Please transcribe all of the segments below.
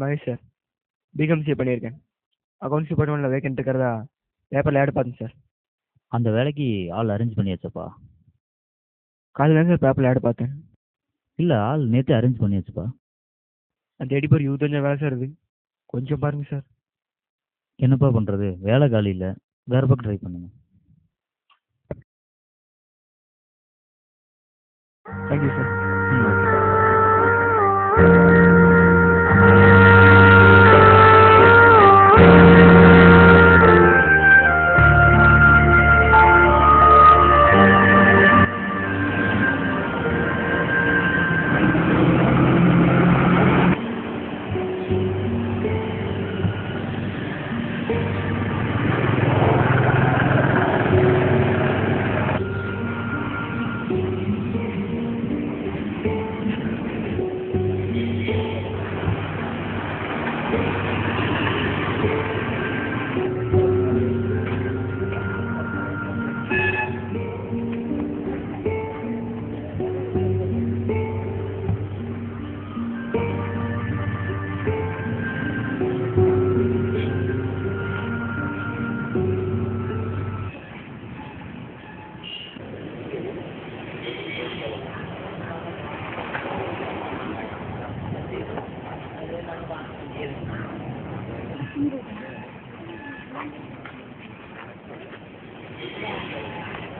Mahesh sir, பிகாம்சி பண்ணியிருக்கேன். Accounts டிபார்ட்மெண்ட்டில் vacant இருக்கிறதா பேப்பரில் ஆட் பார்த்தேன் சார். அந்த வேலைக்கு ஆள் அரேஞ்ச் பண்ணியாச்சப்பா? காலையில் சார் பேப்பரில் ஆட் பார்த்தேன். இல்லை, ஆள் நேற்று அரேஞ்ச் பண்ணியாச்சுப்பா. தேடி போய் 25 வேலை சார் இது, கொஞ்சம் பாருங்கள் சார். என்னப்பா பண்ணுறது, வேலை காலி இல்லை, வேறு பக்கம் ட்ரை பண்ணுங்க. Thank you sir.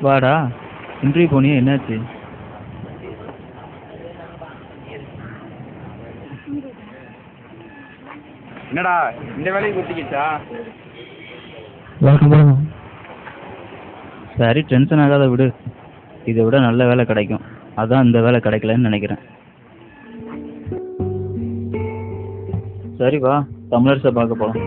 வாடா, இன்டர்வியூ போனியா, என்னாச்சு? என்னடா இந்த வேலையை கொடுத்துக்கிச்சா? சரி, டென்ஷன் ஆகாத விடு, இதை விட நல்ல வேலை கிடைக்கும். அதான் இந்த வேலை கிடைக்கலன்னு நினைக்கிறேன். சரி வா, தமிழரசை பார்க்க போகலாம்.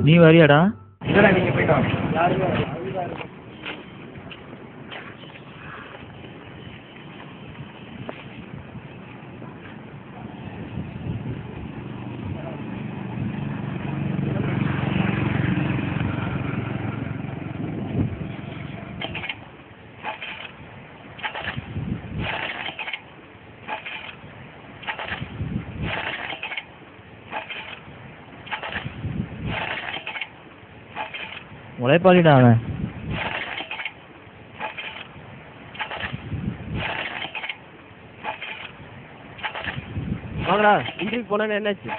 நீ வரியாடா? இல்லடா, நீங்க போயிட்டு வாங்க. உழைப்பாளிடா அவன். வாங்கடா, இன்டர்வியூ போனேன்னு என்னாச்சு?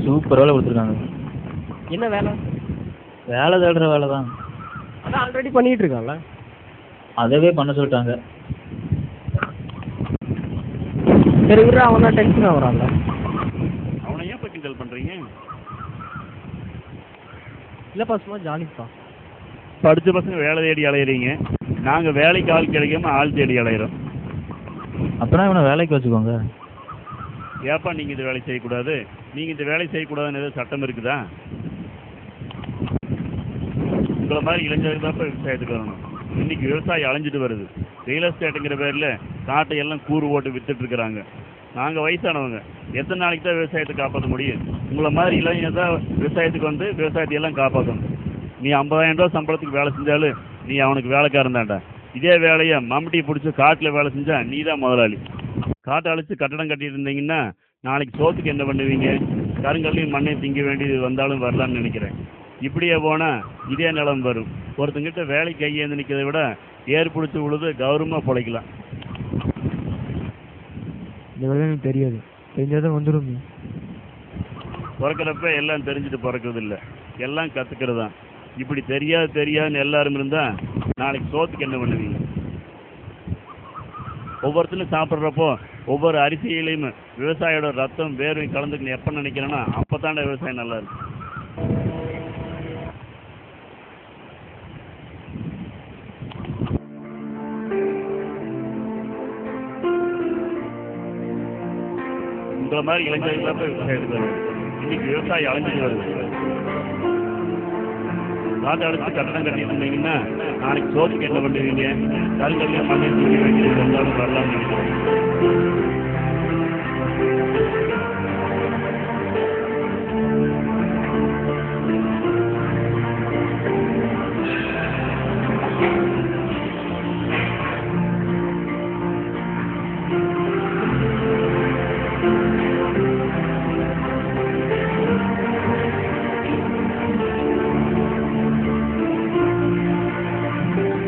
சூப்பர் வேலை கொடுத்துருக்காங்க. என்ன வேலை? வேலை தேடுற வேலை தான். அதான் ஆல்ரெடி பண்ணிட்டு இருக்கான்ல. அதவே பண்ண சொல்லிட்டாங்க. சரி விட்றா, அவன் தான் டென்ஷன் ஆகுறான்ல. அவனை ஏன் போய் கிண்டல் பண்றீங்க? இல்லைப்பா, சும்மா ஜாலிப்பா. படித்த பசங்க வேலை தேடி அலையிறீங்க, நாங்கள் வேலைக்கு ஆள் கிடைக்காம ஆள் தேடி அலையிறோம். அப்புறம் இவனை வேலைக்கு வச்சுக்கோங்க. ஏப்பா நீங்கள் இந்த வேலை செய்யக்கூடாது, நீங்கள் இந்த வேலை செய்யக்கூடாதுன்னு ஏதாவது சட்டம் இருக்குதா? உங்களை மாதிரி இளைஞர்கள் தான் இப்போ விவசாயத்துக்கு வரணும். இன்றைக்கி விவசாயம் அலைஞ்சிட்டு வருது. ரியல் எஸ்டேட்டுங்கிற பேரில் காட்டை எல்லாம் கூறு போட்டு வித்துட்டு இருக்கிறாங்க. நாங்கள் வயசானவங்க, எத்தனை நாளைக்கு தான் விவசாயத்தை காப்பாற்ற முடியும்? உங்களை மாதிரி இளைஞர் தான் விவசாயத்துக்கு வந்து விவசாயத்தை எல்லாம் காப்பாற்றணும். நீ 50,000 ரூபா சம்பளத்துக்கு வேலை செஞ்சாலும் நீ அவனுக்கு வேலைக்காரன் தான்டா. இதே வேலையை மம்முட்டியை பிடிச்சி காட்டில் வேலை செஞ்சால் நீ தான் முதலாளி. காட்டை அழித்து கட்டடம் கட்டிட்டு இருந்தீங்கன்னா நாளைக்கு சோத்துக்கு என்ன பண்ணுவீங்க? கருங்கல்லையும் மண்ணையும் திங்க வேண்டியது வந்தாலும் வரலான்னு நினைக்கிறேன். இப்படியே போனால் இதே நிலம் வரும். ஒருத்தங்கிட்ட வேலைக்கு கையேந்து நிற்கிறத விட ஏறு பிடிச்சி உழுது கௌரவமாக பிழைக்கலாம். இந்த வேலை எனக்கு தெரியாது, தெரிஞ்சாதான் வந்துடும். பிறக்கிறப்ப எல்லாம் தெரிஞ்சுட்டு பிறக்கிறது இல்லை, எல்லாம் கற்றுக்கிறது தான். இப்படி தெரியாதுன்னு எல்லாரும் இருந்தால் நாளைக்கு சோத்துக்கு என்ன பண்ணுவீங்க? ஒவ்வொருத்தரும் சாப்பிட்றப்போ ஒவ்வொரு அரிசியிலையும் விவசாயியோட ரத்தம் வேர்வையும் கலந்துக்கணும் எப்போ நினைக்கிறேன்னா அப்போ தாண்டா விவசாயம் நல்லா இருக்கு. உங்களை மாதிரி இளைஞர்கள் தான் விவசாயத்துக்கு வருது. இன்னைக்கு விவசாயம் அழிஞ்சிட்டு வருது. காற்று அடைச்சு கட்டணம் கட்டிட்டு இருந்தீங்கன்னா நாளைக்கு சோத்துக்கு என்ன பண்ணுவீங்க? கருங்கல்லையும் மண்ணையும் தூக்கி வேண்டியது வந்தாலும் வரலாம்னு நினைக்கிறேன்.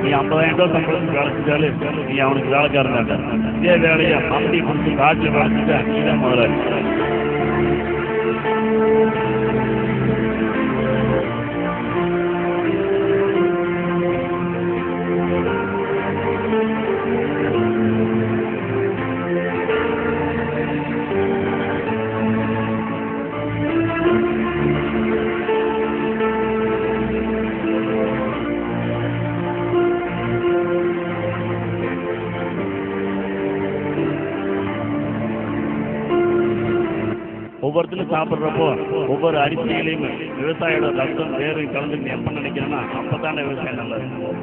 நீ 50,000 ரூபா சம்பளத்துக்கு வேலை செஞ்சாலும் நீ அவனுக்கு வேலைக்காரன். இதே வேலையை மம்பி கொடுத்து காட்டில் வேலை செஞ்சா நீ தான் முதலாளி. ஒவ்வொருத்தரும் சாப்பிட்றப்போ ஒவ்வொரு அரிசியிலையும் விவசாயியோட ரத்தம் வேர்வையும் கலந்துட்டு எப்போ நினைக்கிறேன்னா அப்போ தானே விவசாயம் நல்லா இருக்கு.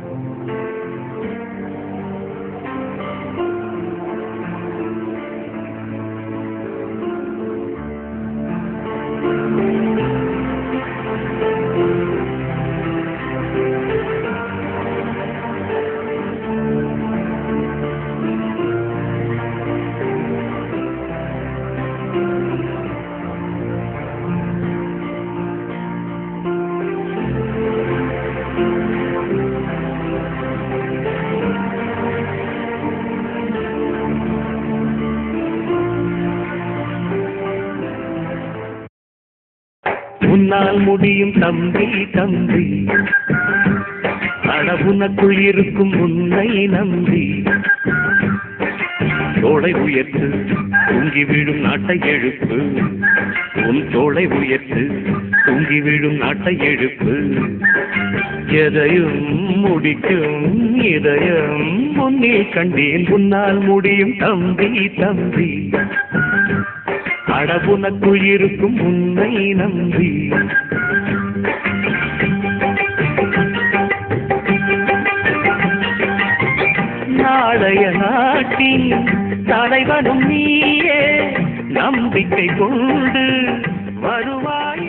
உன்னால் முடியும் தம்பி தம்பி, அடவுனக்குள் இருக்கும் உன்னை நம்பி. தோளை உயர்த்து தூங்கி விழும் நாட்டை எழுப்பு, உன் தோளை உயர்த்து தூங்கி விழும் நாட்டை எழுப்பு. எதையும் முடிக்கும் இதயம் முன்னில் கண்டேன், உன்னால் முடியும் தம்பி தம்பி, அடவுனக்குள் இருக்கும் உன்னை நம்பி. நாளைய நாட்டின் தலைவனும் நீயே, நம்பிக்கை கொண்டு வருவாய்.